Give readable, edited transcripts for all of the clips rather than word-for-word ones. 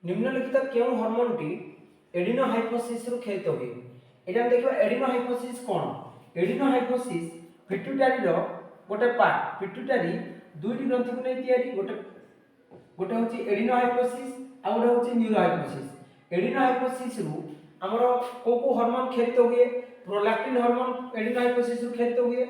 निम्नलिखित केउं हार्मोनटी एडिनोहाइपोफिसिस रु खेलित हुए। एटा देखिबा एडिनोहाइपोफिसिस कोन। एडिनोहाइपोफिसिस पिट्यूटारी रो गोटे पार्ट। पिट्यूटारी दुईटी ग्रंथि को नै तयारी गोटे होची एडिनोहाइपोफिसिस आ गोटे होची न्यूरोहाइपोफिसिस। एडिनोहाइपोफिसिस रु हमरो को हार्मोन खेलित हुए। प्रोलैक्टिन हार्मोन एडिनोहाइपोफिसिस रु खेलित हुए।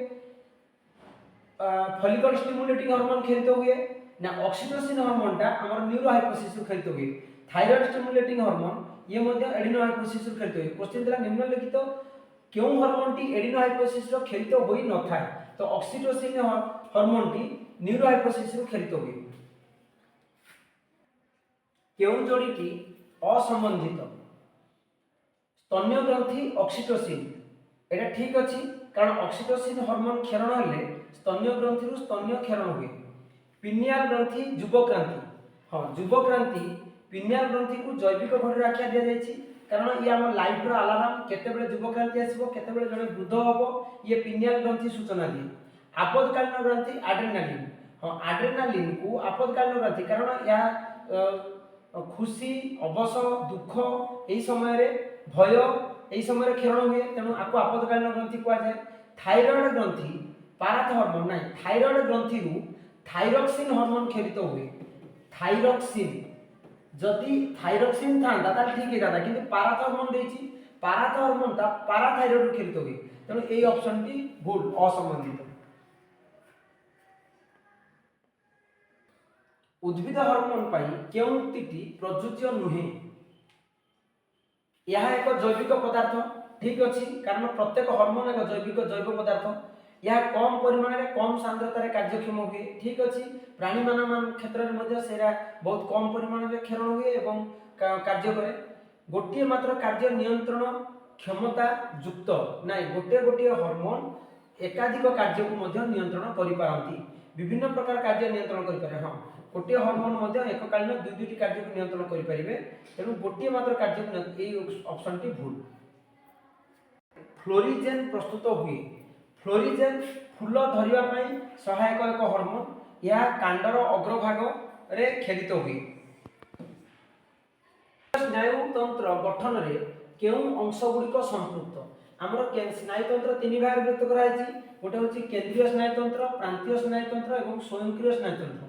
फॉलिकल स्टिमुलेटिंग हार्मोन खेलित हुए ना ऑक्सीटोसिन हार्मोन टा हमर न्यूरोहाइपोफिसिस रु खेलित हुए। थायराइड स्टिमुलेटिंग हार्मोन ये मध्य एडिनोहाइपोफिसिस रु खेलित हुए। क्वेश्चन दिला निम्नलिखित केउं हार्मोन टी एडिनोहाइपोफिसिस रु खेलित होई न थाए। तो ऑक्सीटोसिन हार्मोन टी न्यूरोहाइपोफिसिस रु खेलित हुए। केउं जोड़ीटी असंबंधित स्तन्य ग्रंथि ऑक्सीटोसिन एटा ठीक अछि कारण ऑक्सीटोसिन हार्मोन क्षरण हेले स्तन्य ग्रंथि रु स्तन्य क्षरण हुए। पिनियल ग्रंथि जुबक्रांति हां जुबक्रांति पिनियल ग्रंथि को जैविक घड़ी आख्या दिया जायछि कारण ये हम लाइफ रो अलार्म केते बेले जुबक्रांति आसीबो केते बेले जने वृद्ध हबो ये पिनियल ग्रंथि सूचना दिए। आपदकालीन ग्रंथि एड्रेनालिन हां एड्रेनालिन को आपदकालीन ग्रंथि कारण या खुशी अवसर दुख एई समय रे भय एई समय रे क्षरण हुए तेणु आपको आपदकालीन ग्रंथि कुआ जाय। थायराइड ग्रंथि पाराथ हार्मोन नहीं थायराइड ग्रंथि रु थायरॉक्सिन हार्मोन खेलित हुए। थायरॉक्सिन जदि थायरॉक्सिन था ताल ठीक है किंतु पाराथ हार्मोन देछि पाराथ हार्मोन ता पाराथायरॉइड रु खेलित हुए तेणु एई ऑप्शन टी भूल असंबंधित। उद्भिद हार्मोन पाई केउं उक्तिटी प्रযোज्य नुहे। यह एक जैविक पदार्थ ठीक अछि कारण प्रत्येक हार्मोन एक जैव पदार्थ यह कम परिमाण रे कम सांद्रता रे कार्यक्षम हुए ठीक अछि। प्राणी मान क्षेत्र में मध्य सेरा बहुत कम परिमाण रे क्षरण हुए एवं कार्य करे। गोटिए मात्र कार्य नियंत्रण क्षमता युक्त नाही गोटे गोटे हार्मोन एकाधिक कार्य को मध्य नियंत्रण करि पारंती विभिन्न प्रकार कार्य नियंत्रण करि पारे। हां गोटे हार्मोन मध्य एककालीन दुई दुईटी कार्य को नियंत्रण करि परिबे तेणु गोटे मात्र कार्य को एई ऑप्शन टी भूल। फ्लोरिजेन प्रस्तुत हुए। फ्लोरिजेन फूल धरिबा पई सहायक एक हार्मोन या कांडर अग्रभाग रे खेलित हुए। स्नायुतंत्र गठन रे केउं अंश गुड़िक संपृक्त हमर स्नायुतंत्र तीन भाग विभक्त कराइछि गोटे होछि केंद्रीय स्नायुतंत्र प्रांतीय स्नायुतंत्र एवं स्वयंक्रिय स्नायुतंत्र।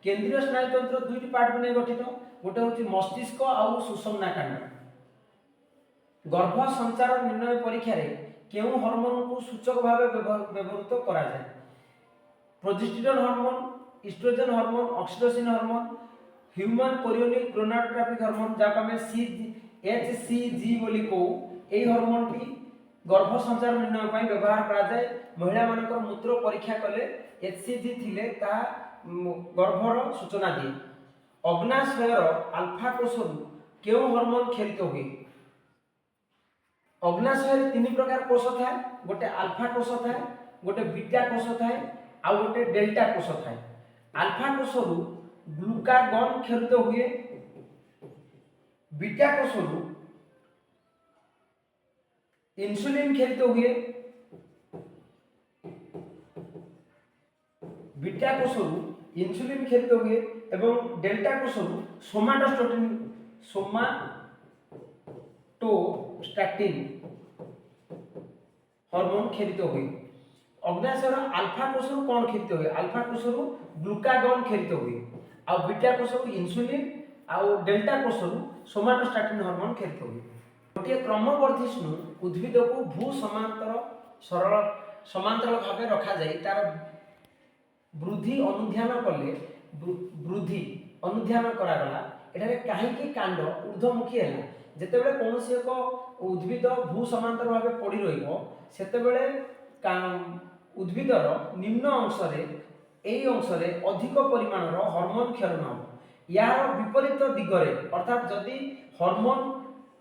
केंद्रीय स्नायुतंत्र दुईटी पार्ट बने गठित गोटे होछि मस्तिष्क और सुषुम्ना कांड। गर्भ संचार निर्णय परीक्षा रे केउं हार्मोन को सूचक भाव व्यवहृत करा जाय। Progesterone hormone estrogen hormone oxytocin hormone human chorionic gonadotropic hormone जाको हमें एचसीजी बोली को एई हार्मोन टी गर्भ संचार निर्णय पई व्यवहार करा जाय। महिला मानकर मूत्र परीक्षा कले एचसीजी थिले ता गर्भर सूचना दिए। अग्नाशयर अल्फा कोषरु केउं हार्मोन खेलित हुए। अग्नाशयर तीन प्रकार कोष थाए गोटे अल्फा कोष थाए गोटे बीटा कोष थाए आ गोटे डेल्टा कोष थाए। अल्फा कोषरु ग्लूकागॉन खेलित हुए। बीटा कोषरु इंसुलिन खेलित हुए। बीटा कोषरु इंसुलिन खेलित हुए एवं डेल्टा कोषरु सोमाटोस्टैटिन हार्मोन खेलित हुए। अग्नाशयर अल्फा कोषरु कौन खेलित हुए अल्फा कोषरु ग्लूकागॉन खेलित हुए आ बीटा कोषरु इंसुलिन आ डेल्टा कोषरु सोमाटोस्टैटिन हार्मोन खेलित हुए। गोटे क्रमवर्धिष्णु उद्भिद को भू समांतर सरल समांतर भाव रखा जाए तार वृद्धि अनुध्यान कले वृद्धि अनुध्यान करागला एठारे काहेकि कांड ऊर्ध्वमुखी है जेते बेले कोनोसी एक उद्भिद भू समांतर भाव पड़ी रहिबो सेते बेले उद्भिदर निम्न अंश रे एई अंश रे अधिक परिमाण रो हार्मोन क्षरण हो। यार विपरीत दिगरे अर्थात जदि हार्मोन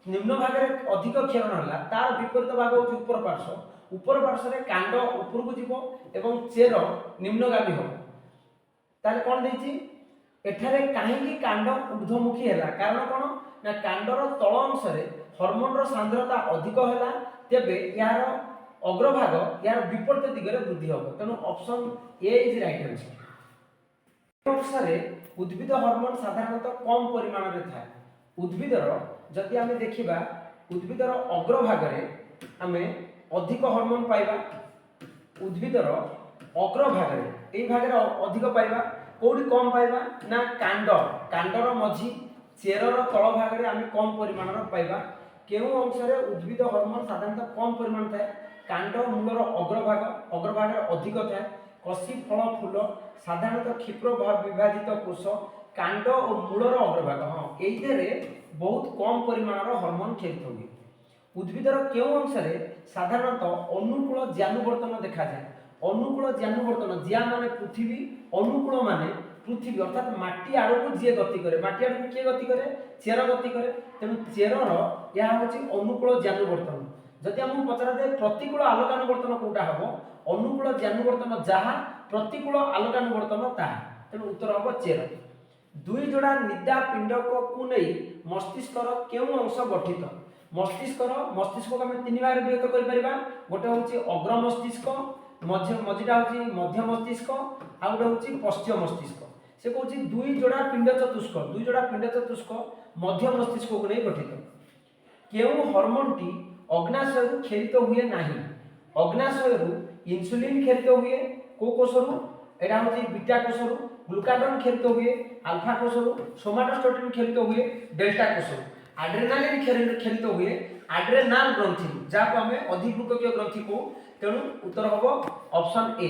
निम्न भाग रे अधिक क्षरण हला तार विपरीत भाग होची ऊपर पार्श्व रे कांड ऊपर को जीवो एवं चेर निम्नगामी हो ताले कोन देछि एठारे काहेकि कांड ऊर्ध्वमुखी हैला कारण कोन ना कांडर तळ अंश रे हार्मोन रो सांद्रता अधिक हैला तेबे यार अग्रभाग यार विपरीत दिगरे वृद्धि हो तेणु option A is right answer. अनुसार उद्भिद हार्मोन साधारणतः कम परिमाण रे थाए उद्भिदर जदि आम देखा उद्भिदर अग्रभागे आम अधिक हार्मोन पाइबा उद्भिदर अग्रभागे यही भागे अधिक पाइबा कौटी कम पाइबा ना कांडर मझी चेरर तल भागे आम कम परिमाण पाइबा केउं अंश उद्भिद हार्मोन साधारणतः कम परिमाण थाए कांड मूलर अग्रभाग अधिक थाए कषि फल फूल साधारणतः क्षिप्र विभाजित कोष कांड और मूलर अग्रभाग हाँ ये बहुत कम परिमाण हार्मोन क्षरित हुए उद्भिदर केउं अंश साधारणतः अनुकूल ज्यानुवर्तन देखा जाए अनुकूल ज्यानुवर्तन ज्या माने पृथ्वी अनुकूल माने पृथ्वी अर्थात माटी आड़ को जी गति करे माटी आड़ को किए गति करे चेर गति करे तेणु चेरर यह हूँ अनुकूल ज्यानुवर्तन जदि आमको पचरा जाए प्रतिकूल आलोकानुवर्तन कौटा हम अनुकूल ज्यानुवर्तन जहाँ प्रतिकूल आलोकानुवर्तन ताहा तेणु उत्तर हम चेर दुई जोड़ा निदा पिंडक को नहीं मस्तिष्कर केउं अंश गठित मस्तिष्क को आम तीन भाग विभक्त कर गोटे हूँ अग्र मस्तिष्क मझीटा हूँ मध्य मस्तिष्क आउ गोटे हूँ पश्चिम मस्तिष्क से कौन दुई जोड़ा पिंड चतुष्क मध्य मस्तिष्क को नहीं गठित केउं हार्मोन टी अग्नाशय खेलित हुए नहीं अग्नाशय इंसुलिन खेलित हुए को कोषरु एटा हूँ बीटा कोषरु ग्लूकागन खेलित हुए अल्फा कोषरु सोमाटोस्टेटिन खेलित हुए डेल्टा कोषरु आड्रेनालिन खेलित हुए आड्रेनाल ग्रंथि जहाँ आम अधिग्लुककीय ग्रंथि को तेणु उत्तर हम ऑप्शन ए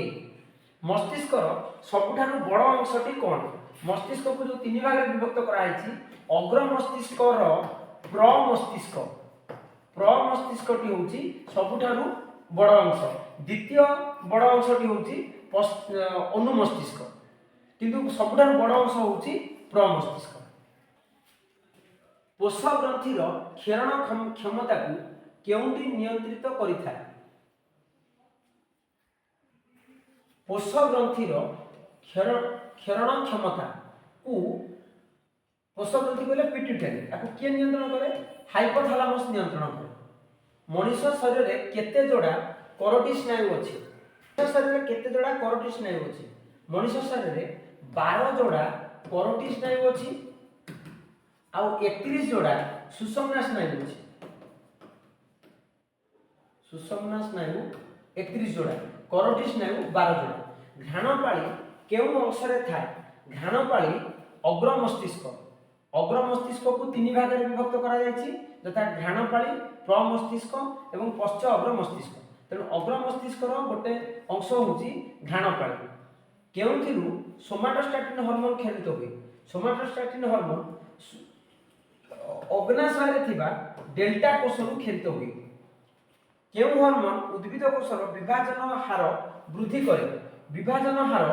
मस्तिष्कर सबुठार बड़ अंशटी कौन मस्तिष्क को जो तीन भाग विभक्त कराई अग्र मस्तिष्कर प्रमस्तिष्कटी हूँ सबुठार बड़ अंश द्वितीय बड़ अंशटी हूँ अनुमस्तिष्क किंतु सबुठार बड़ अंश हूँ प्रमस्तिष्क पोष ग्रंथि क्षरण क्षमता को केउंटी नियंत्रित करिथाय पोष ग्रंथि क्षरण क्षमता को पोष ग्रंथि कहले पिट्यूटरी आपको किए नियंत्रण करे हाइपोथैलेमस नियंत्रण करे मनुष्य शरीर में केते जोड़ा करोटी स्नायु अछि मनुष्य शरीर में केते जोड़ा करोटी स्नायु अछि मनुष्य शरीर में 12 जोड़ा करोटी स्नायु अछि आउ 31 जोड़ा सुषुम्ना स्नायु अछि सुषुम्ना स्नायु 31 जोड़ा करोटी स्नायु 12 जोड़ा घ्राणपाली केउं अंशरे थाए घ्राणपाली अग्र मस्तिष्क को तीन भाग में विभक्त करा जायछि यथा घ्राणपाली प्रमस्तिष्क एवं पश्च अग्र मस्तिष्क तेणु अग्र मस्तिष्कर गोटे अंश होछि घ्राणपाली केउंथिरु सोमाटोस्टैटिन हार्मोन खेलित हुए सोमाटोस्टैटिन हार्मोन अग्नाशय थिबा डेल्टा कोषरु खेलित हुए केउं हार्मोन उद्भिद कोषर विभाजन हार वृद्धि करे विभाजन हार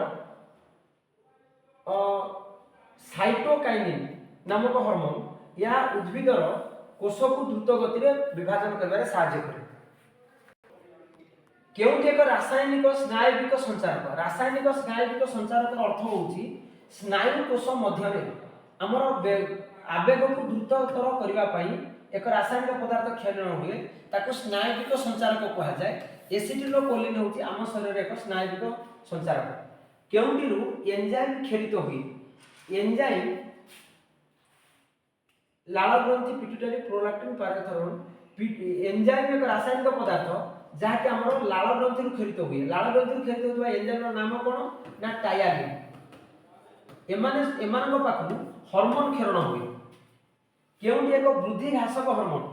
साइटोकाइनिन नामक हार्मोन या उद्भिदर कोष को द्रुत गति में विभाजन करने साहाय्य करे केउंठी एक रासायनिक स्नायविक संचारक अर्थ होउची स्नायु कोष मध्य आमर आवेग को द्रुततर करबा पई एक रासायनिक पदार्थ क्षरण हुए ताको स्नायविक संचारक कहा जाए एसिटिलोकोलिन होउची आम शरीर एक स्नायविक संचारक केउंटीरु एंजाइम खेलित हुए एंजाइम लाल ग्रंथि पिट्यूटरी प्रोलैक्टिन पायरेथ्रोन एंजाइम एक रासायनिक पदार्थ जहाँकि आमर लाल ग्रंथि खेलित हुए लाल ग्रंथि खेलित होता एंजाइम नाम कौन ना टायालिन एमान पाखु हार्मोन क्षरण हुए केउंटी एक वृद्धि ह्रासक हार्मोन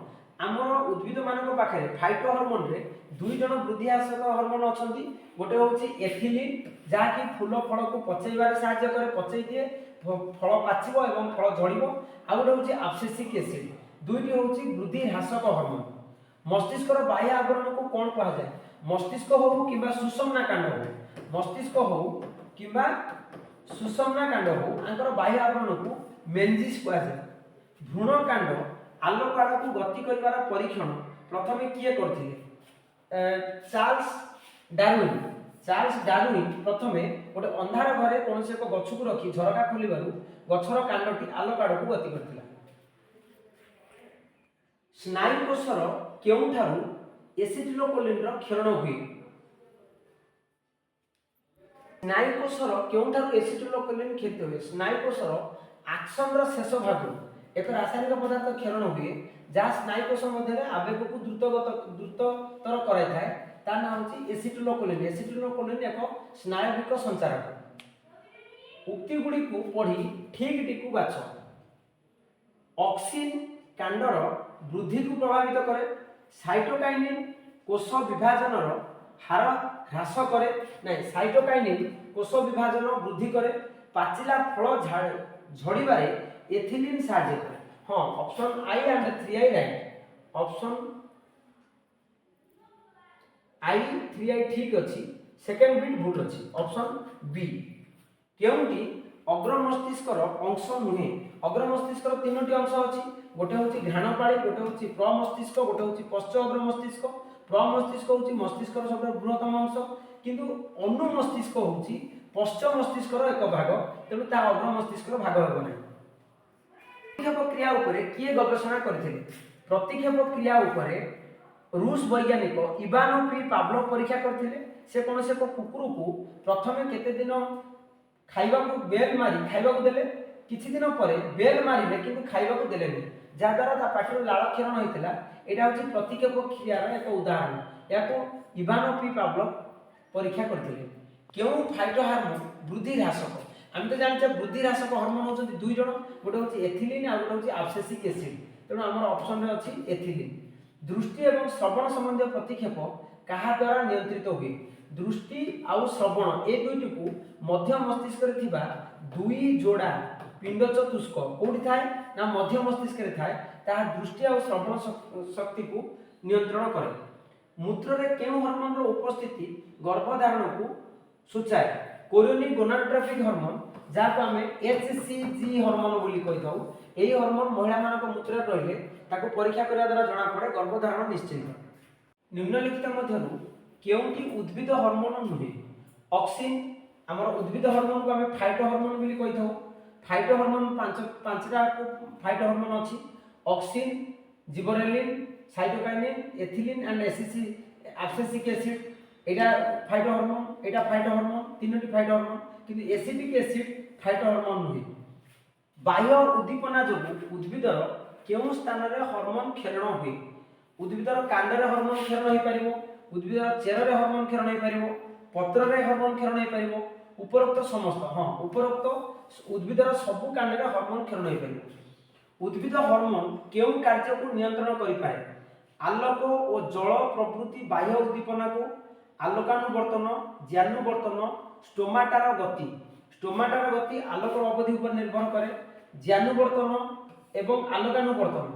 आमर उद्भिद मान पाखे फाइटो हार्मोन रे दुई जन वृद्धि ह्रासक हार्मोन अच्छी गोटे हूँ एथिलीन जहाँकि फूल फल को पचेबार साहाय्य करे पचई दिए फल पाचिब और फल झड़ आउ गोटे हूँ एब्सिसिक एसिड दुईटी हूँ वृद्धि ह्रासक हार्मोन मस्तिष्कर बाह्य आवरण को कौन कहा जाए मस्तिष्क हो कि सुषुम्ना कांड हो मस्तिष्क हो कि सुषुम्ना कांड हो आंकर बाह्य आवरण को मेंजिस कहा जाए भ्रूण कांड आलोक आड़ को गति कर परीक्षण प्रथम किए करथिले चार्ल्स डार्विन प्रथम गोटे अंधार घरे कौन से एक गछ को रखी झरका खोलू गछर कांडटी आलोक आड़ को गति करथिला स्नायु कोषर केउंठारु एसिटिलोकोलिन क्षरण हुए स्नायुकोषर केउंठारु एसिटिलोकोलिन खेलित हुए स्नायुकोषर आक्सन शेष भाग एक रासायनिक पदार्थ क्षरण हुए जहाँ स्नायुकोश मध्य आवेग को द्रुततर कराए तार नाम हूँ एसिटिलोकोलिन। एसिटिलोकोलिन एक स्नायविक संचारक। उक्ति गुड़ी को पढ़ी ठीक टी को बाछ। ऑक्सिन कांडर वृद्धि को प्रभावित करे। साइटोकाइनिन कोष विभाजन हार ह्रास करे नहीं, साइटोकाइनिन कोष विभाजन वृद्धि करे। पाचिला फल झड़ीबारे एथिलीन साहाय्य करे। हाँ, option I and 3I right. Option I 3I ठीक अच्छी, सेकेंड बिट भूल अच्छी। ऑप्शन बी केउंटी अग्र मस्तिष्कर अंश नुहे। अग्र मस्तिष्कर तीनोटी अंश अच्छी, गोटे हूँ घ्राणपाड़ी, गोटे हूँ प्रमस्तिष्क, गोटे हूँ पश्च अग्र मस्तिष्क। प्रमस्तिष्क हूँ मस्तिष्कर सब बृहत्तम अंश, किंतु अनु मस्तिष्क हूँ पश्च मस्तिष्कर एक भाग, तेणु ता अग्र मस्तिष्कर भाग हेब ना। प्रतिक्षेप क्रिया उपरे किए गवेषणा करथिले? प्रतिक्षेप क्रिया उपरे रूस वैज्ञानिक इवानो पी पावलोव परीक्षा करथिले। से कौन से कुकुर को प्रथमे केते दिन खाइबा को बेल मारी खाइबा को देले, किछि दिन परे बेल मारिले किंतु खाइबा को देलेनी, जा द्वारा ता पाठर लाल क्षरण होइतिला। एटा होछि प्रतिक्षेप क्रियार एक उदाहरण। याको इवानो पी पावलोव परीक्षा करथिले। केउ फाइटो हार्मोन वृद्धि ह्रासक? आम तो जानते वृद्धि ह्रासक हार्मोन होचंती दुई जण, गोटे होछि एथिलीन आ गोटे होछि एब्सिसिक एसिड। तेणु हमर ऑप्शन रे अछि एथिलीन। दृष्टि एवं श्रवण संबंधी प्रतिक्षेप कहा द्वारा नियंत्रित हुए? दृष्टि आउ श्रवण ए दुईटी को मध्य मस्तिष्क रे थिबा दुई जोड़ा पिंड चतुष्क कोठी थाए ना मध्य मस्तिष्क रे थाए, ता दृष्टि आउ श्रवण शक्ति को नियंत्रण करे। मूत्र रे केउ हार्मोन रो उपस्थिति गर्भधारण को सूचाए? कोरियोनिक गोनाडोट्रोपिक हार्मोन, जाको आमे HCG हार्मोन बोली कहि थाउ। एही हार्मोन महिला मानक मूत्र रे रहिले ताको परीक्षा करिया द्वारा जणा पड़े गर्भधारण निश्चित। निम्नलिखित मध्यरु केउंटी उद्भिद हार्मोन नुहे? ऑक्सिन हमर उद्भिद हार्मोन को आमे फाइटो हार्मोन बोली कहि थाउ। फाइटो हार्मोन पांचटा को फाइटो हार्मोन अछि। Auxin, gibberellin, cytokinin, ethylene and abscisic acid. Etah phyto hormone, Etah phyto hormone, तीनोटी phyto hormone, किंतु एसिटिक एसिड फाइटो हार्मोन नुहे। बाह्य उद्दीपना जोगु उद्भिदर केउ स्थान रे हार्मोन क्षरण हुए? उद्भिदर कांडरे हार्मोन क्षरण होई परिबो, उद्भिदर चेररे हार्मोन क्षरण होई परिबो, पत्ररे हार्मोन क्षरण होई परिबो, उपरोक्त समस्त। हाँ, उपरोक्त उद्भिदर सबु कांडरे हार्मोन क्षरण होई परिबो। उद्भिद हार्मोन केउ कार्य को नियंत्रण करि पाए? आलोक और जल प्रभृति बाह्य उद्दीपना को आलोकानुवर्तन, ज्ञानुवर्तन, स्टोमाटार गति। स्टोमाटार गति आलोक अवधि पर निर्भर करे। ज्ञानुवर्तन एवं आलोकानुवर्तन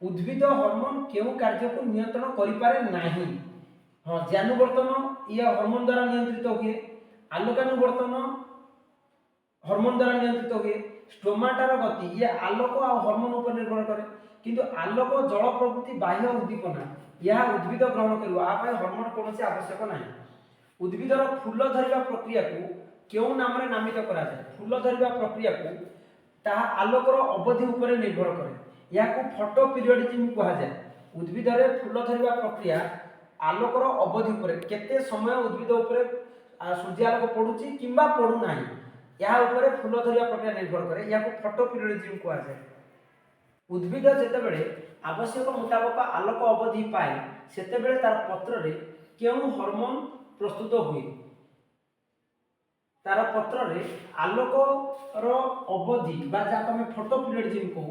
उद्भिद हार्मोन केउ कार्य को नियंत्रण करि पारे नाही? हाँ, ज्ञानुवर्तन ये हार्मोन द्वारा नियंत्रित हुए। आलोकानुवर्तन हार्मोन द्वारा नियंत्रित हुए। स्टोमाटार गति ये आलोक और हार्मोन ऊपर निर्भर करे, किंतु आलोक जल प्रभृति बाह्य उद्दीपना यह उद्भिद ग्रहण करियो, आ पय हार्मोन कोनोसी आवश्यक नाही। उद्भिदर फूल धरिबा प्रक्रिया को केउ नाम रे नामित करा जाय? फूल धरिबा प्रक्रिया को ता आलोकर अवधि ऊपर निर्भर करे। या को फोटो पीरियडिज्म कहा जाय। उद्भिदरे फूल धरिबा प्रक्रिया आलोकर अवधि ऊपर केते समय उद्भिद ऊपर सूर्यालोक पडुची किंबा पडु नाही, या ऊपर फूल धरिबा प्रक्रिया निर्भर करे। या को फोटो पीरियडिज्म कहा जाय। उद्भिद जेतेबेले आवश्यक मुताबिक आलोक अवधि पाए सेतेबेले तार पत्र रे केउ हार्मोन प्रस्तुत हुए? तार पत्र रे आलोक रो अवधि बा जाको हम फोटो पीरियडिज्म को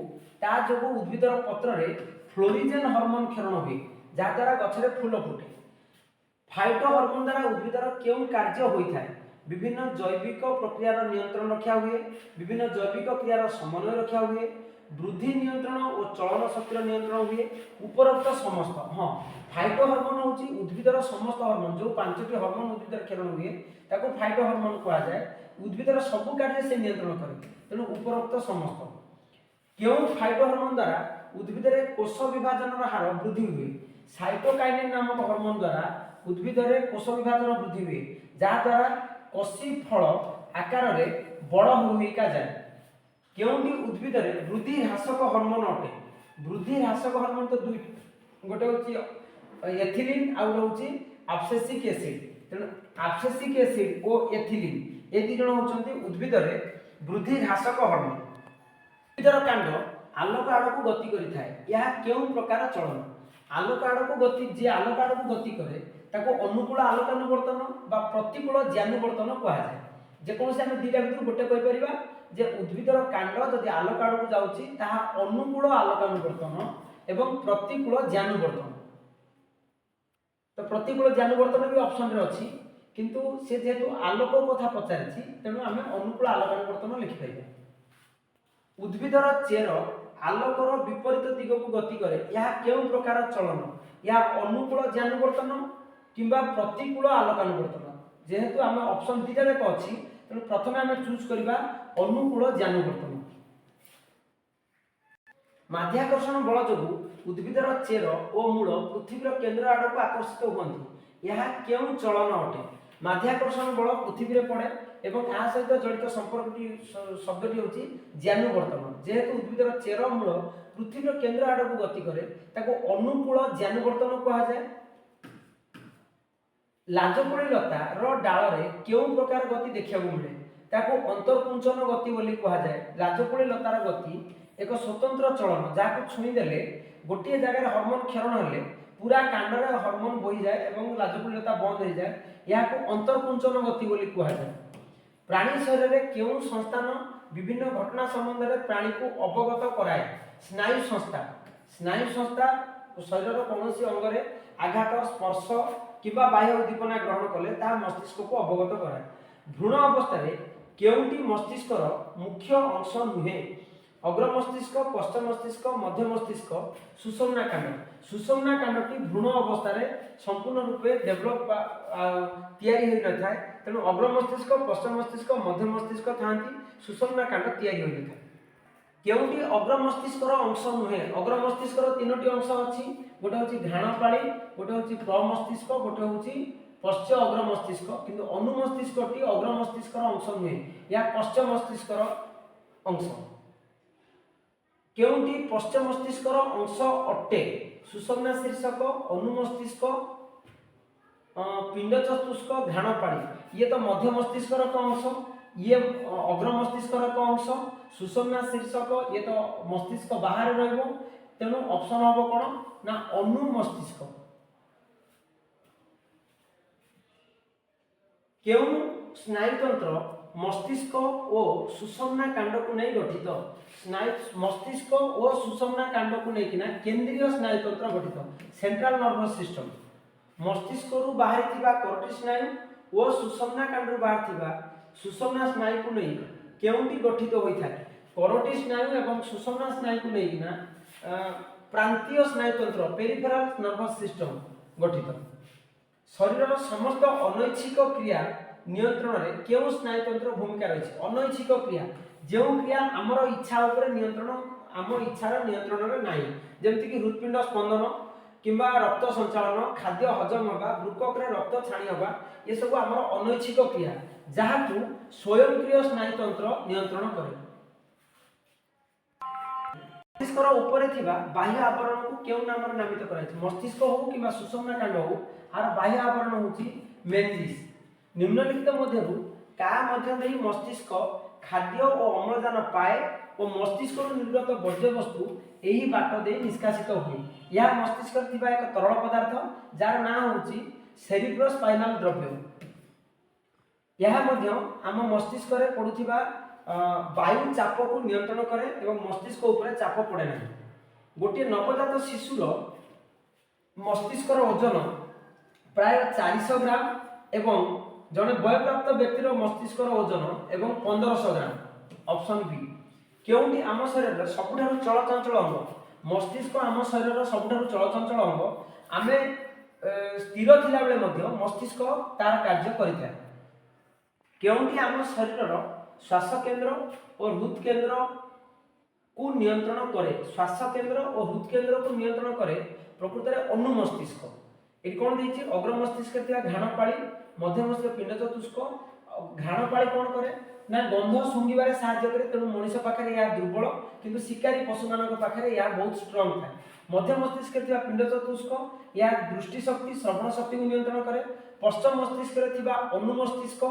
ता जोगु उद्भिदर पत्र रे फ्लोरिजेन हार्मोन क्षरण हुए, जा द्वारा गछरे फूल फुटे। फाइटो हार्मोन द्वारा उद्भिदर केउ कार्य होई थाए? विभिन्न जैविक प्रक्रियार नियंत्रण रखा हुए, विभिन्न जैविक क्रियार समन्वय रखा हुए, वृद्धि नियंत्रण और चलन शक्तिर नियंत्रण हुए। उपरोक्त समस्त। हाँ, फाइटो हार्मोन होची उद्भिदर समस्त हार्मोन जो पांचटी हार्मोन उद्भिदर क्षरण हुए ताको फाइटो हार्मोन कहा जाय। उद्भिदर सब कार्य से नियंत्रण करे, तेणु उपरोक्त समस्त। केउ फाइटो हार्मोन द्वारा उद्भिदरे कोष विभाजन हार वृद्धि हुए? साइटोकाइनिन नामक हार्मोन द्वारा उद्भिदरे कोष विभाजन वृद्धि हुए, जा द्वारा कसी फल आकार रे बड़ होइका जाय। केउंटी उद्भिदरे वृद्धि ह्रासक हार्मोन अटे? वृद्धि ह्रासक हार्मोन तो दुई, गोटे होची एथिलीन आ गोटे होची एब्सिसिक एसिड। तेणु एब्सिसिक एसिड और एथिलीन ए दी जण होचंती उद्भिदरे वृद्धि ह्रासक हार्मोन। उद्भिदर कांड आलोक आड़क गति करिथाय यह केउं प्रकार चलन आलोक आड़क गति जे आलोक आड़क गति करे ताको अनुकूल आलोकानुवर्तन बा प्रतिकूल ज्ञानुवर्तन कहा जाए जेकोसी आम दुईटा भितर गोटे कहि परिबा जे उद्भिदर कांड जदि आलोक आड़क जाउची ताहा अनुकूल आलोकानुवर्तन एवं प्रतिकूल ज्ञानुवर्तन तो प्रतिकूल ज्ञानुवर्तन भी ऑप्शन रे अछि किंतु से जेहेतु आलोक कथा पचारिछि तेणु आम अनुकूल आलोकानुवर्तन लिखि परिबा उद्भिदर चेर आलोकर विपरीत दिग को गति करे यह केउं प्रकार चलन यह अनुकूल ज्ञानुवर्तन किंबा प्रतिकूल आलोकानुवर्तन जेहेतु आम ऑप्शन दुईटा जाक अछि तेणु प्रथमे आम चूज करबा अनुकूल ज्ञानुवर्तन माध्याकर्षण बल जोगु उद्भिदर चेर और मूल पृथ्वीर केन्द्र आड़क आकर्षित हुअନ୍ତି यह केउं चलन अटे माध्याकर्षण बल पृथ्वी रे पड़े एवं या सहित जड़ित संपर्कटी शब्दटी होची ज्ञानुवर्तन जेहेतु उद्भिदर चेर मूल पृथ्वीर केन्द्र आड़क गति करे ताको अनुकूल ज्ञानुवर्तन कहा जाए लाजकोड़ी लता रो डाल रे केउं प्रकार गति देखिया मिले ताको अंतरकुंचन गति बोली कहा जाए लाजकोड़ी लतार गति एक स्वतंत्र चलन जहाँ छुई देले गोटे जगह हार्मोन क्षरण हेले पूरा कांडरे हार्मोन बोही जाए एवं लाजकोड़ी लता बंद हो जाए या अंतरकुंचन गति बोली कहा जाए प्राणी शरीर में केउं संस्थान विभिन्न घटना संबंध में प्राणी को अवगत कराए स्नायु संस्था शरीर कौन अंग में आघात स्पर्श किंबा बाह्य उद्दीपना ग्रहण कले ता मस्तिष्क को अवगत कराए भ्रूण अवस्था केउंटी मस्तिष्कर मुख्य अंश नुहे अग्र मस्तिष्क पश्च मस्तिष्क मध्य मस्तिष्क सुषुम्ना कांडटी भ्रूण अवस्था संपूर्ण रूपे डेभलप तैयारी हो न थाए तेणु अग्र मस्तिष्क पश्च मस्तिष्क मध्य मस्तिष्क थांती सुषुम्ना कांड तैयारी हो न थाए केउंटी अग्र मस्तिष्कर अंश नुहे अग्र मस्तिष्कर तीनोटी अंश अछि गोटे होची घ्राणपाळी गोटे होची प्रमस्तिष्क गोटे होची पश्च अग्र मस्तिष्क किंतु अनुमस्तिष्कटी अग्र मस्तिष्कर अंश नुहे या पश्च मस्तिष्कर अंश केउंटी पश्च मस्तिष्कर अंश अटे सुषुम्ना शीर्षक अनुमस्तिष्क पिंड चतुष्क घ्राणपाळी ये तो मध्य मस्तिष्कर अंश ये अग्र मस्तिष्कर अंश सुषुम्ना शीर्षक ये तो मस्तिष्क बाहर रहइबो तेणु ऑप्शन हबो कोन ना अनुमस्तिष्क केउं स्नायुतंत्र मस्तिष्क और सुषुम्ना कांड को नहीं गठित स्नायु मस्तिष्क और सुषुम्ना कांड को नहीं किना केंद्रीय स्नायुतंत्र गठित सेंट्रल नर्वस सिस्टम मस्तिष्क रु बाहरी थिबा कोरोटी स्नायु और सुषुम्ना कांड रु बाहर थिबा सुषुम्ना स्नायु को नहीं केउंटी गठित होई थाए कोरोटी स्नायु एवं सुषुम्ना स्नायु को नहीं किना प्रांतीय स्नायुतंत्र पेरिफेरल नर्वस सिस्टम गठित शरीर समस्त अनैच्छिक क्रिया नियंत्रण रे केउ स्नायुतंत्र भूमिका रही अनैच्छिक क्रिया जो क्रिया आमर इच्छा उपरे नियंत्रण आम इच्छार नियंत्रण रे नाही जेमति कि हृदपिंड स्पंदन किंबा रक्त संचालन खाद्य हजम होगा वृकक रे रक्त छाणी होगा ये सब आमर अनैच्छिक क्रिया जहाँ को स्वयंक्रिय स्नायुतंत्र नियंत्रण करे मस्तिष्कर ऊपर थिबा बाह्य आवरण को केउ नाम नामित कराई मस्तिष्क हो किंबा सुषुम्ना कांड हो आर बाह्य आवरण होची मेनिस निम्नलिखित मध्यरु का मध्य देही मस्तिष्क खाद्य और अम्लजान पाए और मस्तिष्क निर्गत वर्ज्य वस्तु एही बाट दे निष्कासित हुए यह मस्तिष्क थिबा एक तरल पदार्थ जार ना होची सेरिब्रोस्पाइनल द्रव्य यह मध्य आम मस्तिष्क रे पडुथिबा वायु चाप को नियंत्रण करे एवं मस्तिष्क ऊपर चाप पड़े ना गोटे नवजात शिशुर मस्तिष्कर ओजन प्राय 400 ग्राम एवं जड़े वयप्राप्त व्यक्तिर मस्तिष्कर ओजन एवं 1500 ग्राम ऑप्शन बी केउंटी आम शरीर सबुठारु चलचंचल अंग मस्तिष्क आम शरीर सबुठारु चलचंचल अंग आमे स्थिर थिला बेले मध्य मस्तिष्क तार कार्य करिଥାଏ केउंटी आम शरीर श्वास केंद्र और हृद केंद्र को नियंत्रण करे श्वास केंद्र और हृद केंद्र को नियंत्रण करे प्रकृत में अनुमस्तिष्क ये कौन देछि अग्र मस्तिष्क थिया घ्राणपाळी मध्य मस्तिष्क पिंड चतुष्क घ्राणपाळी कौन करे ना गंध सुंघिबारे सहायता करे तेणु मनुष्य पाखरे या दुर्बल किंतु शिकारी पशु मानक पाखरे या बहुत स्ट्रांग थाए मध्य मस्तिष्क थिया पिंड चतुष्क या दृष्टि शक्ति श्रवण शक्ति को नियंत्रण करे पश्चिम मस्तिष्क रे थिबा अनुमस्तिष्क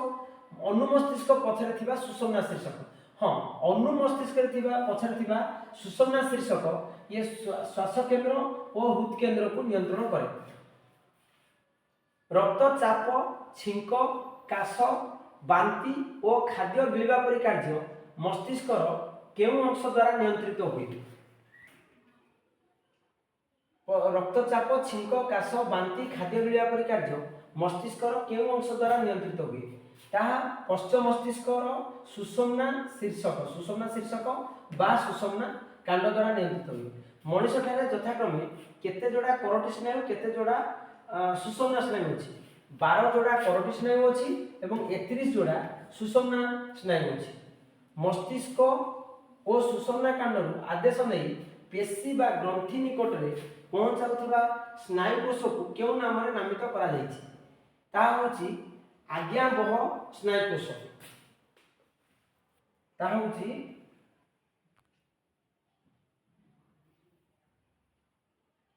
पछरे थिबा सुषुम्ना शीर्षक हाँ अनु मस्तिष्क पछरे सुषुम्ना शीर्षक ये श्वास केंद्र और हृद केंद्र को नियंत्रण करे। रक्तचाप छिंक काश बांति और खाद्य गिळिबा परि कार्य मस्तिष्कर केउं अंश द्वारा नियंत्रित हुए। रक्तचाप छिंक काश बांति खाद्य गिळिबा परि कार्य मस्तिष्कर केउं अंश द्वारा नियंत्रित हुए ताहा पश्च मस्तिष्कर सुषुम्ना शीर्षक बा सुषुम्ना कांड द्वारा नियंत्रित हुए। मनुष्य ठारे यथाक्रमे केते जोड़ा करोटी स्नायु केते जोड़ा सुषुम्ना स्नायु अछि। 12 जोड़ा करोटी स्नायु अछि एवं 31 जोड़ा सुषुम्ना स्नायु अछि। मस्तिष्क और सुषुम्ना कांडरू आदेश नहीं पेशी बा ग्रंथि निकट रे पहुंचाउथबा स्नायु कोष को केउ नाम रे नामित करा जायछि ता होछि आज्ञावह स्नायु कोष। ता होछि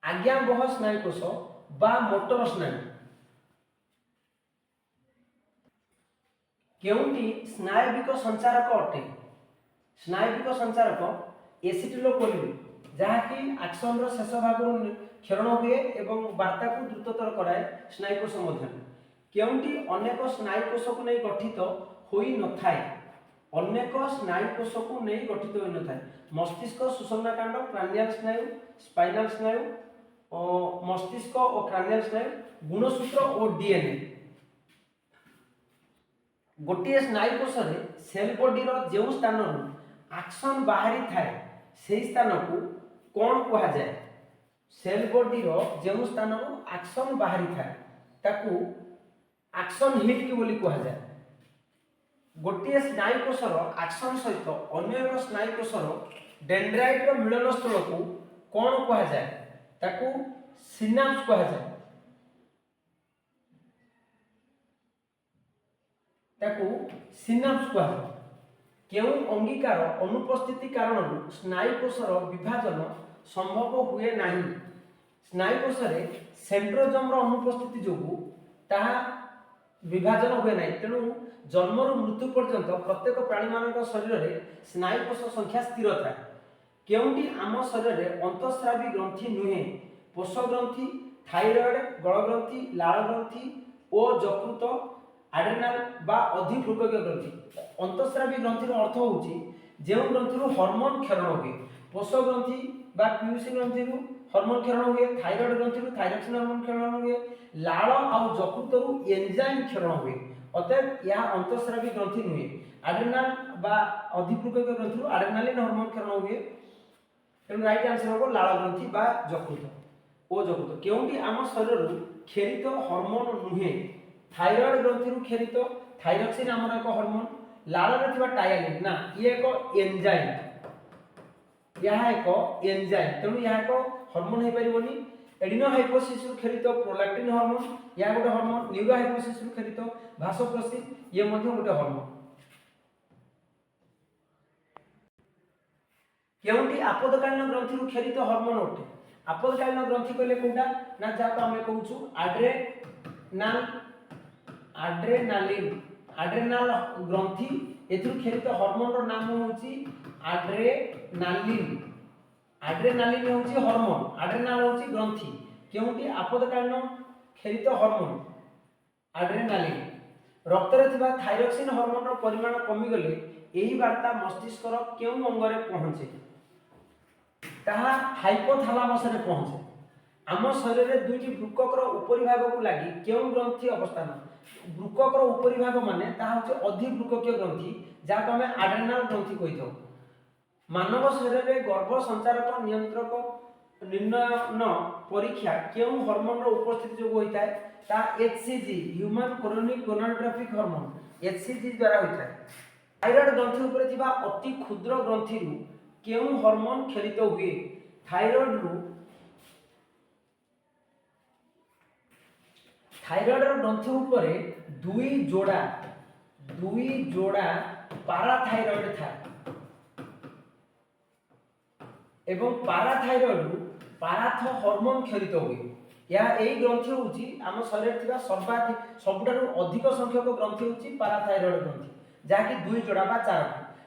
आज्ञावह स्नायु कोष बा मोटर स्नायु। केउंटी स्नायविक संचारक अटे। स्नायविक संचारक एसिटिलोकोलिन जहाँकि आक्सन रो शेष भाग क्षरण हुए एवं वार्ता को द्रुततर कराए स्नायु कोष मध्य। केउंटी अनेक स्नायु कोष को नहीं गठित होई न थाए। अनेक स्नायु कोष को नहीं गठित होई न थाए। मस्तिष्क सुषुम्ना कांड क्रानियल स्नायु स्पाइनल स्नायु मस्तिष्क और क्रानियल स्नायु गुणसूत्र और डीएनए। गोटे स्नायु कोष रे सेल बॉडी रो जेउ स्थान आक्सन बाहरी थाए सेही स्थान को कोन कहा जाए। सेल बॉडी रो जेउ स्थान आक्सन बाहरी थाए ताकू आक्सन हिट की बोली कहा जाए। गोटे स्नायु कोष रो आक्सन सहित अन्य एक स्नायु कोष रो डेंड्राइट रो मिलन स्थल को कोन कहा जाए ताकू सिनाप्स कहा जाए। ताकू सिनाप्स कहा जाए। केउ अंगीकार अनुपस्थिति कारण स्नायु कोषर विभाजन संभव हुए नहीं। स्नायु कोष रे सेंट्रोजोम रो अनुपस्थिति जोगु ताहा विभाजन हुए नहीं। तेणु जन्मरू मृत्यु पर्यंत प्रत्येक प्राणी मानक शरीर रे स्नायु कोष संख्या स्थिर थाए। केउंटी आम शरीर रे अंतःस्रावी ग्रंथि नुहे पोष ग्रंथि थायराइड गल ग्रंथि लाल ग्रंथि और यकृत आड्रेनाल बा अधिभृककीय ग्रंथि। अंतःस्रावी ग्रंथि रो अर्थ होउची जेउ ग्रंथि रो हार्मोन क्षरण हुए। पोष ग्रंथि बा पीयूसी ग्रंथि रो हार्मोन क्षरण हुए। थायराइड ग्रंथि रो थायरॉक्सिन हार्मोन क्षरण हुए। लाल आउ यकृत रो एंजाइम क्षरण हुए। अतएव यह अंतःस्रावी ग्रंथि नुहे। आड्रेनाल बा अधिभृककीय ग्रंथि रो आड्रेनालिन हार्मोन क्षरण हुए। तेणु राइट आंसर होबो लाल ग्रंथि बा यकृत ओ यकृत। केउंटी आम शरीर रो खेरित हार्मोन नुहे। थायराइड ग्रंथि रू खेरित थायरॉक्सिन आमर एक हार्मोन लाल रे थिबा टायलिन ना ये एक एंजाइम यह एक एंजाइम। तेणु यह एक हार्मोन हे परिबोनी। एडिनो हाइपोसिस रू खेरित प्रोलैक्टिन हार्मोन या गोटे हार्मोन। न्यूरो हाइपोसिस रू खेरित भासोप्रेसिन ये मध्य गोटे हार्मोन। केउंटी आपदकालीन ग्रंथि रू खेरित हार्मोन अटे। आपदकालीन ग्रंथि कहले कोटा ना जाको आमे कहूछु आड्रेनालिन आड्रेनाल ग्रंथि एथुर खेरित हार्मोन रो नाम होची आड्रेनालिन। आड्रेनालिन होची हार्मोन आड्रेनाल होची ग्रंथि। केउंटी आपदकालीन खेरित हार्मोन आड्रेनालिन। रक्त रे थिबा थायरॉक्सिन हार्मोन रो परिमाण कमी गले एही वार्ता मस्तिष्क रो केउ अंग रे पहुंचे ताहा हाइपोथैलेमस रे पहुंचे। आम शरीर रे दुईटी वृक्कक रो उपरि भाग को लागि केउ ग्रंथि अवस्थान। वृक्कक रो उपरि भाग माने ताहा होचे अधिवृक्ककीय ग्रंथि जाको हमें आड्रेनाल ग्रंथि कहिथौ। मानव शरीर रे गर्भ संचारक नियंत्रक निर्णयन परीक्षा केउ हार्मोन रो उपस्थिति जो होइताय ता HCG human chorionic gonadotropic hormone HCG द्वारा होइताय। थायराइड ग्रंथि उपरे थिबा अति क्षुद्र ग्रंथि रु केउ हार्मोन खेलित हुए। थायराइड रो ग्रंथि उपरे दुई जोड़ा पाराथायरॉइड था एवं पाराथायरॉइड रु पाराथ हार्मोन खेलित हुए। या एई ग्रंथि होची आम शरीर थिबा सर्वाधिक सबुठारु अधिक संख्यक ग्रंथि होची पाराथायरॉइड ग्रंथि जाकी दुई जोड़ा बा चार।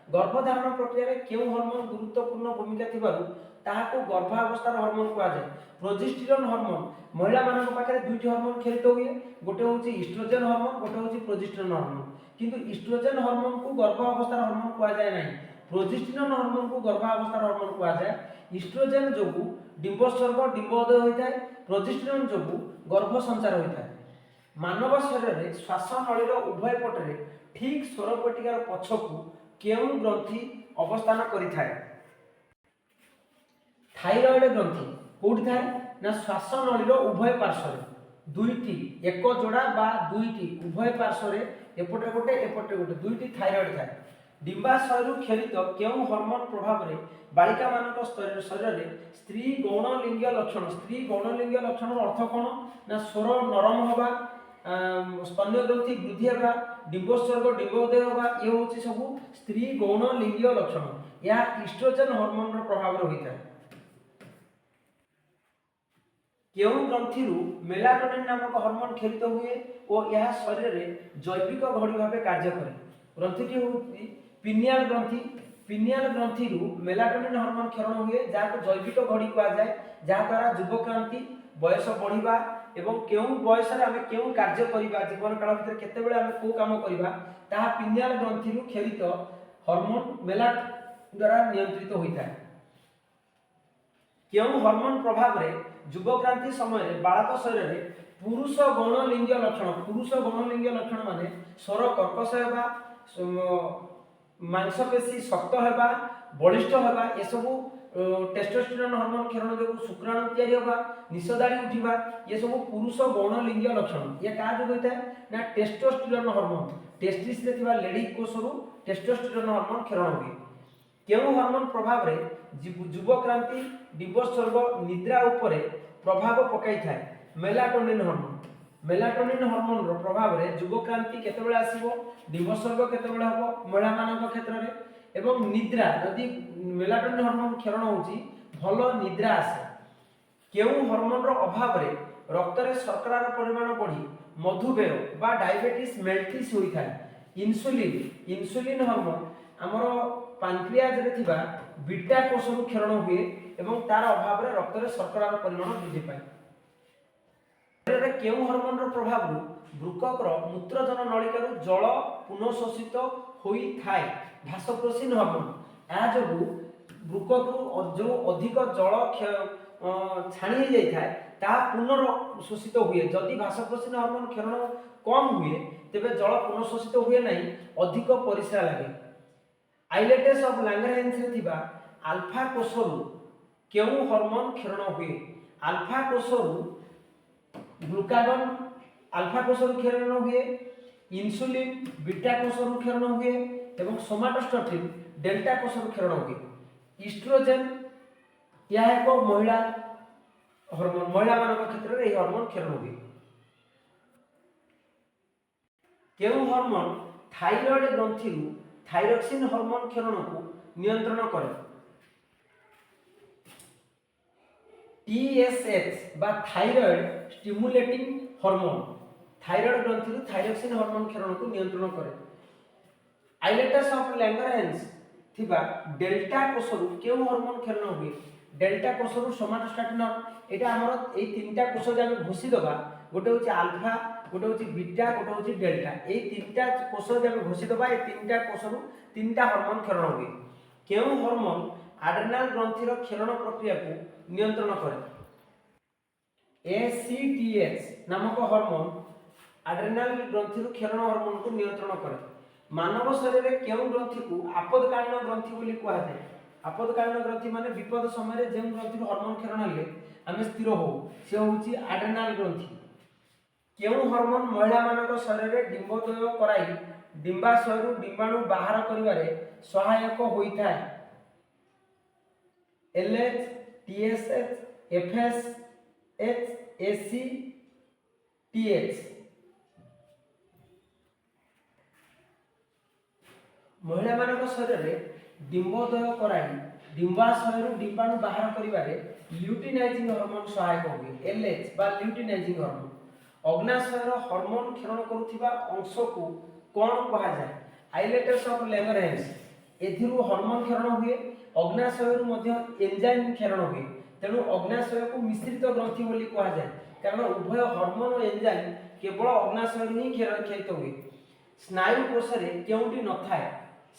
गर्भधारण प्रक्रिया केउं हार्मोन गुरुत्वपूर्ण भूमिका थिबारु ताहाको गर्भावस्थार हार्मोन कुआ जाय। प्रोजेस्टेरोन हार्मोन महिला मानक पाखरे दुईटी हार्मोन खेलित हुए, गोटे होची इस्ट्रोजेन हार्मोन, गोटे होची प्रोजेस्टेरोन हार्मोन। किंतु इस्ट्रोजेन हार्मोन को गर्भावस्थार हार्मोन कुआ जाय नाही, प्रोजेस्टेरोन हार्मोन को गर्भावस्थार हार्मोन कुआ जाय। इस्ट्रोजेन जोगु डिंबोत्सर्ग डिंबोदय होइताय, प्रोजेस्टेरोन जोगु गर्भ संचार होइताय। मानव शरीर में श्वास नळीर उभय पटरे ठीक स्वरपेटिकार पछकु केउं ग्रंथि अवस्थान करिथाय? थाइरॉइड ग्रंथि कोठी थाए ना श्वास नळीर उभय पार्श्व दुईटी एक जोड़ा बा दुईटी उभय पार्श्व एपटे गोटे एपटे गोटे दुईटी थाइरॉइड थाए। डिंबाशयरु खेलित केउं हार्मोन प्रभाव रे बालिका मानक शरीर में स्त्री गौण लिंग लक्षण, स्त्री गौण लिंग लक्षण अर्थ कौन ना स्वर नरम हवा, स्तन्य ग्रंथि वृद्धि होगा, डिंबोत्सर्ग डिंबोदय होगा, ये होची सब स्त्री गौण लिंग लक्षण। यह इस्ट्रोजेन हार्मोन प्रभाव होता है। केउं ग्रंथिरु मेलाटोनिन नामक हार्मोन खेलित हुए और यह शरीर में जैविक घड़ी भाव कार्य करे। ग्रंथिटी होची पिनियल ग्रंथि। पिनियल ग्रंथिरु मेलाटोनिन हार्मोन क्षरण हुए जहाँ जैविक घड़ी कह जाए, जहाँ द्वारा युवक्रांति बयस बढ़िबा एवं केउं बयस रे आमे केउं कार्य करिबा, जीवन काल भितर केतेबेले आमे को काम करिबा ताहा पिनियल ग्रंथिरु खेलित हार्मोन मेलाट द्वारा नियंत्रित होता है। केउं हार्मोन प्रभाव रे युवक्रांति समय बालक शरीर में पुरुष गौण लिंग लक्षण, पुरुष गौण लिंग लक्षण माने स्वर कर्कश हेबा, मांसपेशी शक्त हेबा, बलिष्ठ हेबा, ये सब टेस्टोस्टेरोन हार्मोन क्षरण जो शुक्राणु तैयारी होगा, निशदाड़ी उठिबा, ये सब पुरुष गौण लिंग लक्षण। ये क्या जो होता है ना टेस्टोस्टेरोन हार्मोन टेस्टिस रे थिबा लेडी कोषरु टेस्टोस्टेरोन हार्मोन क्षरण हुए। केउं हार्मोन प्रभाव रे युवक्रांति डिंबोत्सर्ग निद्रा उपरे प्रभाव पकाई थाए? Melatonin hormone. मेलाटोनिन हार्मोन रो प्रभाव रे युवक्रांति केतेबेले आसीबो, डिंबोत्सर्ग केतेबेले हबो महिला मानक क्षेत्र रे, एवं निद्रा यदि मेलाटोनिन हार्मोन क्षरण होउची भलो निद्रा आसे। केउं हार्मोन रो अभाव रे रक्त रे शर्करार परिमाण बढ़ी मधुमेह बा डायबिटीज मेल्टिस होई थाए। इंसुलिन इंसुलिन हार्मोन हमरो पैंक्रियाज रे थिबा बीटा कोषरु क्षरण हुए एवं तार अभाव रे रक्त रे शर्करार परिमाण वृद्धि पाए। शरीर रे केउं हार्मोन रो प्रभाव रु वृकक रो मूत्रजन नलिका रु जल पुनःशोषित होई थाए? भासोप्रेसिन हार्मोन। आ जोगु वृकक रु जो अधिक जल छाणी हो जाई थाए ता पुनर्शोषित हुए। जदि भासोप्रेसिन हार्मोन क्षरण कम हुए तेबे जल पुनःशोषित हुए नहीं, अधिक परिस्रा लागे। आइलेट्स ऑफ लैंगरहैंस रे थिबा अल्फा कोषरु केउं हार्मोन क्षरण हुए? अल्फा कोषरु ग्लूकागन अल्फा कोषरु क्षरण हुए, इंसुलिन बीटा कोषरु क्षरण हुए एवं सोमाटोस्टेटिन डेल्टा कोषरु क्षरण हुए। इस्ट्रोजेन यह एक महिला हार्मोन, महिला मानक क्षेत्र में यह हार्मोन क्षरण हुए। केउं हार्मोन थाइरॉइड ग्रंथिरु थाइरोक्सिन हार्मोन क्षरण को नियंत्रण करे? TSH बा थाइरॉइड स्टिमुलेटिंग हार्मोन थाइरॉइड ग्रंथिरु थाइरोक्सिन हार्मोन क्षरण को नियंत्रण करे। आइलेट्स ऑफ लैंगरहैंस थिबा डेल्टा कोषरु केउं हार्मोन क्षरण हुए? डेल्टा कोषरु सोमाटोस्टेटिन। एटा हमर ए तीनटा कोष जे हम घोषि दबा, गोटे होची अल्फा, गोटे होची बीटा, गोटे होची डेल्टा। ए तीनटा कोष जे हम घोषि दबा, ए तीनटा कोषरु तीनटा हार्मोन क्षरण हुए। केउं हार्मोन एड्रेनाल ग्रंथिर क्षरण प्रक्रिया को नियंत्रण करे? ACTH नामक हार्मोन एड्रेनाल ग्रंथिर क्षरण हार्मोन को नियंत्रण करे। मानव शरीर में केउं ग्रंथि को आपदकालीन ग्रंथि बोली कहा जाए? आपदकालीन ग्रंथि माने विपद समय रे जेम ग्रंथि हार्मोन क्षरण हेले आमे स्थिर हो, से होची एड्रेनाल ग्रंथि। केउं हार्मोन महिला मानक शरीर रे डिंबोदय कराई डिंबाशयरु डिंबाणु बाहर करिवारे सहायक होइथाय? LH, TSH, FSH, ACTH। महिला मानक शरीर में डिंबोदय कराई डिंबाशयरु डिंबाणु बाहर करिवारे ल्यूटिनाइजिंग हार्मोन सहायक हुए। LH बा ल्यूटिनाइजिंग हार्मोन। अग्नाशयर हार्मोन क्षरण करुथिबा अंश को कोन कहा जाय? आइलेट्स ऑफ लैंगरहैंस एथिरु हार्मोन क्षरण हुए अग्नाशयरु मध्य एंजाइम क्षरण हुए तेणु अग्नाशय को मिश्रित ग्रंथि बोली कहा जाए कारण उभय हार्मोन और एंजाइम केवल अग्नाशय ही क्षरित हुए स्नायु कोश केउटी न थाए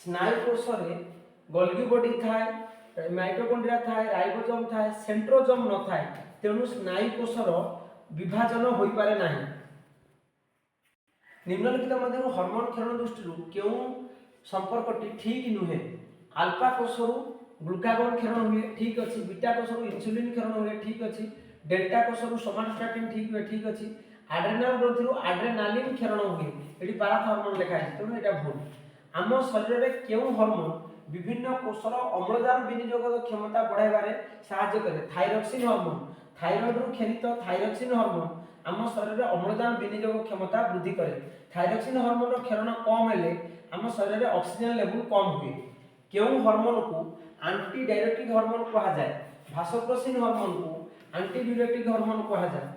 स्नायु कोश गोल्गी बॉडी थाए माइटोकॉन्ड्रिया थाए राइबोसोम थाए सेंट्रोसोम न थाए तेणु स्नायु कोशर विभाजन होई पारे नाही निम्नलिखित मध्य हार्मोन क्षरण दृष्टि क्यों संपर्कटी ठीक नुहे अल्फा कोशरु ग्लूकागोन क्षरण हुए ठीक अच्छी बीटा कोशरु इंसुलिन क्षरण हुए ठीक अच्छी डेल्टा कोशरु सोमाटोस्टैटिन ठीक हुए ठीक अच्छी आड्रेनाल ग्रंथिरु आड्रेनालिन क्षरण हुए एटी पाराथ हार्मोन लिखा है तेणु एटा भूल आम शरीर में क्यों हार्मोन विभिन्न कोशर अम्लजान विनियोग क्षमता बढ़ाइबारे साहाय्य करे थायरॉक्सिन हार्मोन थायरॉइड रु क्षरित थायरॉक्सिन हार्मोन आम शरीर में अम्लजान विनियोग क्षमता वृद्धि करे थायरॉक्सिन हार्मोन क्षरण कम हेले आम शरीर में ऑक्सीजन लेवल कम हुए क्यों हार्मोन को एंटी डायरेटिक हार्मोन कहा जाए भासोप्रेसिन हार्मोन को एंटी डायरेटिक हार्मोन कहा जाए